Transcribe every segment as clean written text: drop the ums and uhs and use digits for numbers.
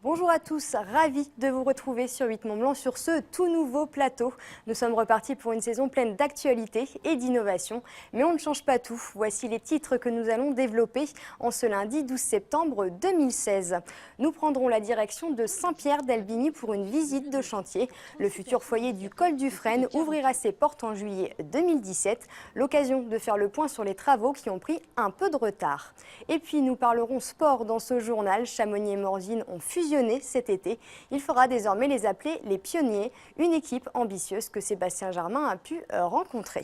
Bonjour à tous, ravi de vous retrouver sur 8 Mont-Blanc sur ce tout nouveau plateau. Nous sommes repartis pour une saison pleine d'actualité et d'innovation, mais on ne change pas tout. Voici les titres que nous allons développer en ce lundi 12 septembre 2016. Nous prendrons la direction de Saint-Pierre-d'Albigny pour une visite de chantier. Le futur foyer du col du Frêne ouvrira ses portes en juillet 2017. L'occasion de faire le point sur les travaux qui ont pris un peu de retard. Et puis nous parlerons sport dans ce journal. Chamonix et Morzine ont fusionné cet été. Il faudra désormais les appeler les pionniers, une équipe ambitieuse que Sébastien Germain a pu rencontrer.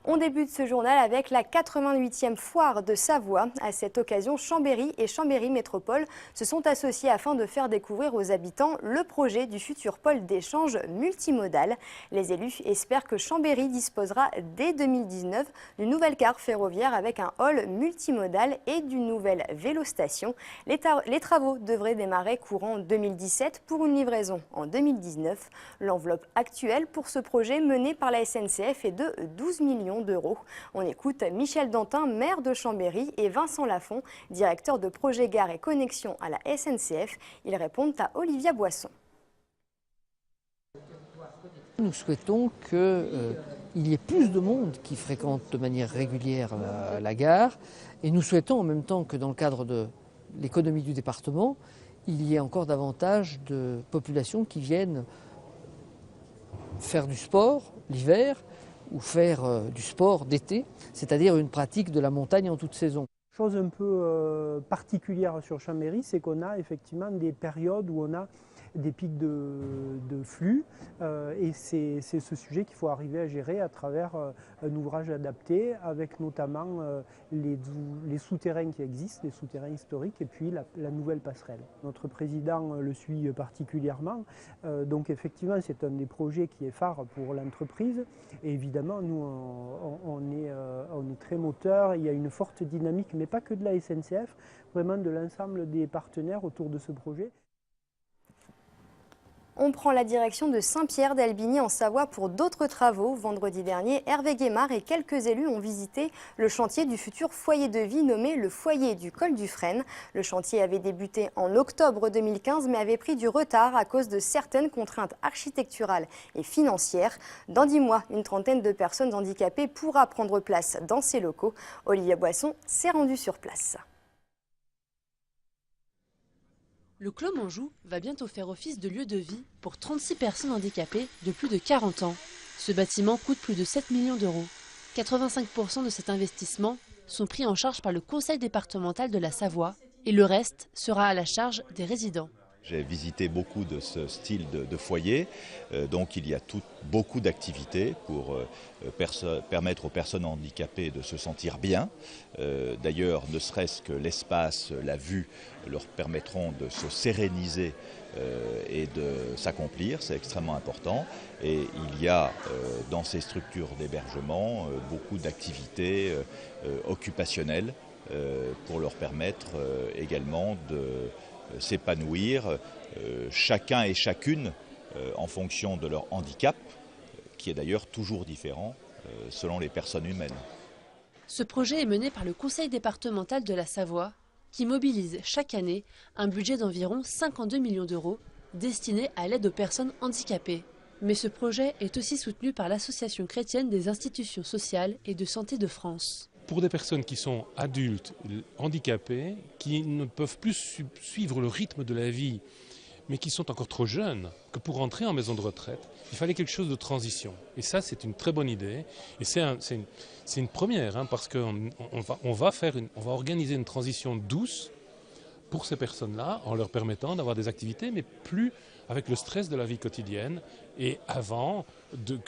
On débute ce journal avec la 88e foire de Savoie. À cette occasion, Chambéry et Chambéry Métropole se sont associés afin de faire découvrir aux habitants le projet du futur pôle d'échange multimodal. Les élus espèrent que Chambéry disposera dès 2019 d'une nouvelle gare ferroviaire avec un hall multimodal et d'une nouvelle vélostation. Les travaux devraient démarrer courant 2017 pour une livraison en 2019. L'enveloppe actuelle pour ce projet mené par la SNCF est de 12 millions d'euros. On écoute Michel Dantin, maire de Chambéry, et Vincent Lafont, directeur de projet Gare et Connexion à la SNCF. Ils répondent à Olivia Boisson. Nous souhaitons qu'il y ait plus de monde qui fréquente de manière régulière la gare, et nous souhaitons en même temps que dans le cadre de l'économie du département, il y ait encore davantage de populations qui viennent faire du sport l'hiver, ou faire du sport d'été, c'est-à-dire une pratique de la montagne en toute saison. Chose un peu particulière sur Chambéry, c'est qu'on a effectivement des périodes où on a des pics de flux et c'est ce sujet qu'il faut arriver à gérer à travers un ouvrage adapté avec notamment les souterrains qui existent, les souterrains historiques et puis la nouvelle passerelle. Notre président le suit particulièrement, donc effectivement c'est un des projets qui est phare pour l'entreprise et évidemment nous on est très moteur, il y a une forte dynamique mais pas que de la SNCF, vraiment de l'ensemble des partenaires autour de ce projet. On prend la direction de Saint-Pierre-d'Albigny en Savoie pour d'autres travaux. Vendredi dernier, Hervé Guémard et quelques élus ont visité le chantier du futur foyer de vie nommé le foyer du col du Frêne. Le chantier avait débuté en octobre 2015 mais avait pris du retard à cause de certaines contraintes architecturales et financières. Dans 10 mois, une trentaine de personnes handicapées pourra prendre place dans ces locaux. Olivia Boisson s'est rendue sur place. Le Clos Monjou va bientôt faire office de lieu de vie pour 36 personnes handicapées de plus de 40 ans. Ce bâtiment coûte plus de 7 millions d'euros. 85% de cet investissement sont pris en charge par le conseil départemental de la Savoie et le reste sera à la charge des résidents. J'ai visité beaucoup de ce style de foyer, donc il y a beaucoup d'activités pour permettre aux personnes handicapées de se sentir bien. D'ailleurs, ne serait-ce que l'espace, la vue leur permettront de se séréniser et de s'accomplir, c'est extrêmement important. Et il y a dans ces structures d'hébergement beaucoup d'activités occupationnelles pour leur permettre également de s'épanouir, chacun et chacune en fonction de leur handicap, qui est d'ailleurs toujours différent selon les personnes humaines. Ce projet est mené par le conseil départemental de la Savoie, qui mobilise chaque année un budget d'environ 52 millions d'euros destiné à l'aide aux personnes handicapées. Mais ce projet est aussi soutenu par l'Association chrétienne des institutions sociales et de santé de France. Pour des personnes qui sont adultes, handicapées, qui ne peuvent plus suivre le rythme de la vie, mais qui sont encore trop jeunes, que pour entrer en maison de retraite, il fallait quelque chose de transition. Et ça, c'est une très bonne idée. Et c'est une première, hein, parce qu'on va organiser une transition douce pour ces personnes-là, en leur permettant d'avoir des activités, mais plus avec le stress de la vie quotidienne, et avant de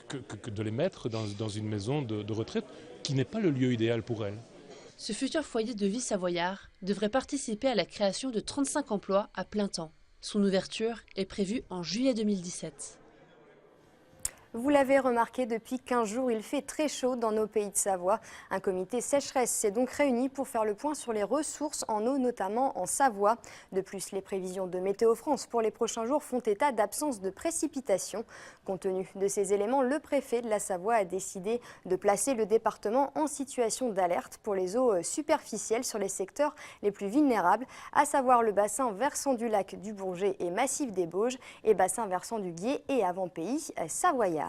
les mettre dans une maison de retraite, qui n'est pas le lieu idéal pour elles. Ce futur foyer de vie savoyard devrait participer à la création de 35 emplois à plein temps. Son ouverture est prévue en juillet 2017. Vous l'avez remarqué, depuis 15 jours, il fait très chaud dans nos pays de Savoie. Un comité sécheresse s'est donc réuni pour faire le point sur les ressources en eau, notamment en Savoie. De plus, les prévisions de Météo France pour les prochains jours font état d'absence de précipitations. Compte tenu de ces éléments, le préfet de la Savoie a décidé de placer le département en situation d'alerte pour les eaux superficielles sur les secteurs les plus vulnérables, à savoir le bassin versant du lac du Bourget et massif des Bauges et bassin versant du Guiers et avant-pays savoyard.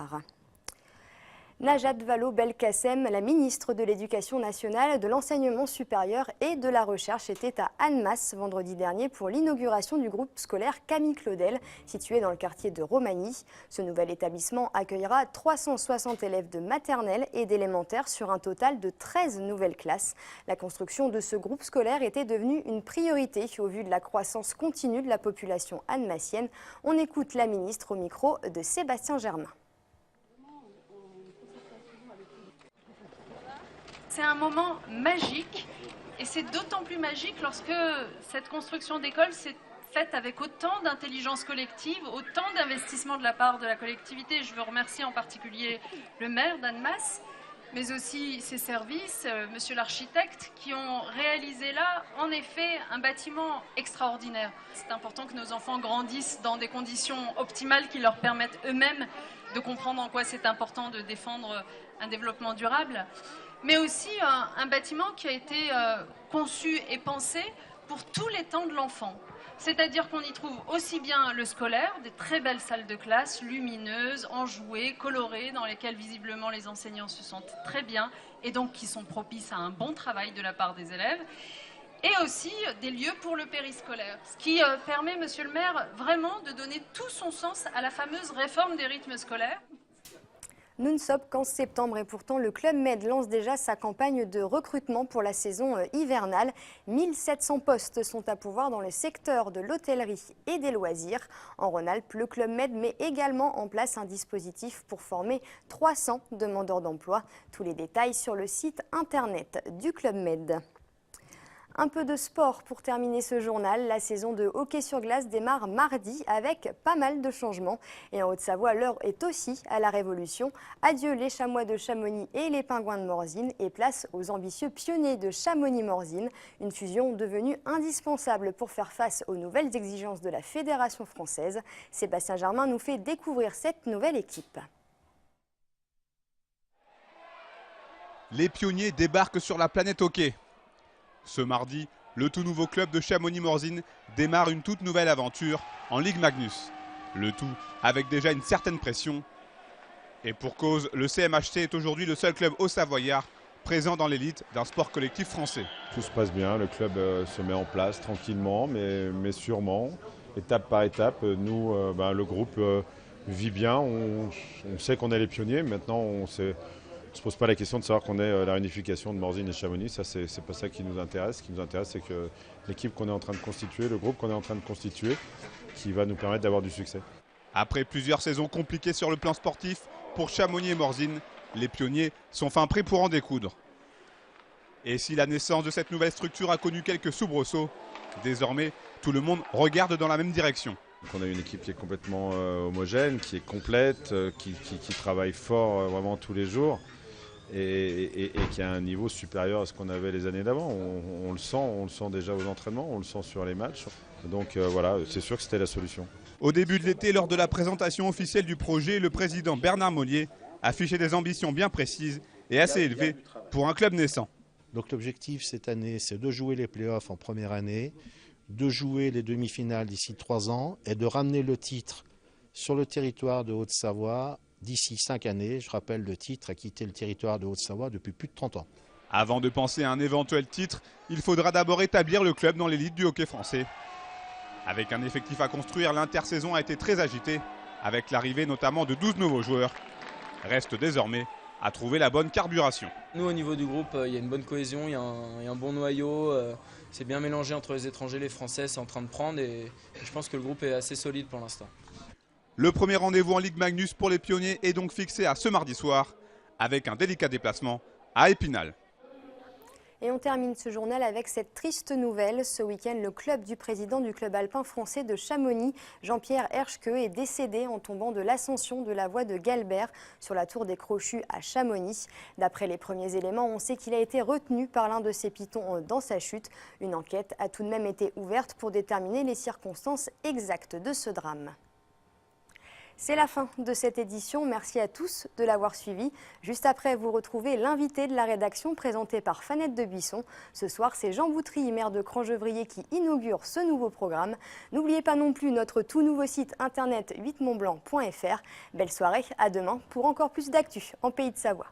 Najat Vallaud-Belkacem, la ministre de l'Éducation nationale, de l'enseignement supérieur et de la recherche, était à Annemasse vendredi dernier pour l'inauguration du groupe scolaire Camille Claudel, situé dans le quartier de Romagny. Ce nouvel établissement accueillera 360 élèves de maternelle et d'élémentaire sur un total de 13 nouvelles classes. La construction de ce groupe scolaire était devenue une priorité au vu de la croissance continue de la population annemassienne. On écoute la ministre au micro de Sébastien Germain. C'est un moment magique et c'est d'autant plus magique lorsque cette construction d'école s'est faite avec autant d'intelligence collective, autant d'investissement de la part de la collectivité. Je veux remercier en particulier le maire d'Annemasse, mais aussi ses services, monsieur l'architecte, qui ont réalisé là, en effet, un bâtiment extraordinaire. C'est important que nos enfants grandissent dans des conditions optimales qui leur permettent eux-mêmes de comprendre en quoi c'est important de défendre un développement durable, mais aussi un bâtiment qui a été conçu et pensé pour tous les temps de l'enfant. C'est-à-dire qu'on y trouve aussi bien le scolaire, des très belles salles de classe, lumineuses, enjouées, colorées, dans lesquelles visiblement les enseignants se sentent très bien et donc qui sont propices à un bon travail de la part des élèves, et aussi des lieux pour le périscolaire, ce qui permet, monsieur le maire, vraiment de donner tout son sens à la fameuse réforme des rythmes scolaires. Nous ne sommes qu'en septembre et pourtant le Club Med lance déjà sa campagne de recrutement pour la saison hivernale. 1700 postes sont à pourvoir dans le secteur de l'hôtellerie et des loisirs. En Rhône-Alpes, le Club Med met également en place un dispositif pour former 300 demandeurs d'emploi. Tous les détails sur le site internet du Club Med. Un peu de sport pour terminer ce journal. La saison de hockey sur glace démarre mardi avec pas mal de changements. Et en Haute-Savoie, l'heure est aussi à la révolution. Adieu les chamois de Chamonix et les pingouins de Morzine et place aux ambitieux pionniers de Chamonix-Morzine. Une fusion devenue indispensable pour faire face aux nouvelles exigences de la Fédération française. Sébastien Germain nous fait découvrir cette nouvelle équipe. Les pionniers débarquent sur la planète hockey. Ce mardi, le tout nouveau club de Chamonix-Morzine démarre une toute nouvelle aventure en Ligue Magnus. Le tout avec déjà une certaine pression. Et pour cause, le CMHC est aujourd'hui le seul club haut-savoyard présent dans l'élite d'un sport collectif français. Tout se passe bien, le club se met en place tranquillement mais sûrement, étape par étape. Nous, le groupe vit bien, on sait qu'on est les pionniers, maintenant on ne se pose pas la question de savoir qu'on est la réunification de Morzine et Chamonix, ça c'est pas ça qui nous intéresse. Ce qui nous intéresse, c'est que l'équipe qu'on est en train de constituer, le groupe qu'on est en train de constituer, qui va nous permettre d'avoir du succès. Après plusieurs saisons compliquées sur le plan sportif, pour Chamonix et Morzine, les pionniers sont fin prêts pour en découdre. Et si la naissance de cette nouvelle structure a connu quelques soubresauts, désormais tout le monde regarde dans la même direction. Donc on a une équipe qui est complètement homogène, qui est complète, qui travaille fort vraiment tous les jours. Et qui a un niveau supérieur à ce qu'on avait les années d'avant. On le sent déjà aux entraînements, on le sent sur les matchs. Donc voilà, c'est sûr que c'était la solution. Au début de l'été, lors de la présentation officielle du projet, le président Bernard Monnier affichait des ambitions bien précises et assez élevées pour un club naissant. Donc l'objectif cette année, c'est de jouer les playoffs en première année, de jouer les demi-finales d'ici 3 ans et de ramener le titre sur le territoire de Haute-Savoie d'ici 5 années. Je rappelle, le titre a quitté le territoire de Haute-Savoie depuis plus de 30 ans. Avant de penser à un éventuel titre, il faudra d'abord établir le club dans l'élite du hockey français. Avec un effectif à construire, l'intersaison a été très agitée, avec l'arrivée notamment de 12 nouveaux joueurs. Reste désormais à trouver la bonne carburation. Nous, au niveau du groupe, il y a une bonne cohésion, il y a un bon noyau. C'est bien mélangé entre les étrangers et les Français, c'est en train de prendre et je pense que le groupe est assez solide pour l'instant. Le premier rendez-vous en Ligue Magnus pour les pionniers est donc fixé à ce mardi soir, avec un délicat déplacement à Épinal. Et on termine ce journal avec cette triste nouvelle. Ce week-end, le club du président du club alpin français de Chamonix, Jean-Pierre Herschke, est décédé en tombant de l'ascension de la voie de Galbert sur la tour des Crochus à Chamonix. D'après les premiers éléments, on sait qu'il a été retenu par l'un de ses pitons dans sa chute. Une enquête a tout de même été ouverte pour déterminer les circonstances exactes de ce drame. C'est la fin de cette édition. Merci à tous de l'avoir suivi. Juste après, vous retrouvez l'invité de la rédaction présenté par Fanette de Buisson. Ce soir, c'est Jean Boutry, maire de Crangevrier, qui inaugure ce nouveau programme. N'oubliez pas non plus notre tout nouveau site internet 8montblanc.fr. Belle soirée, à demain pour encore plus d'actu en Pays de Savoie.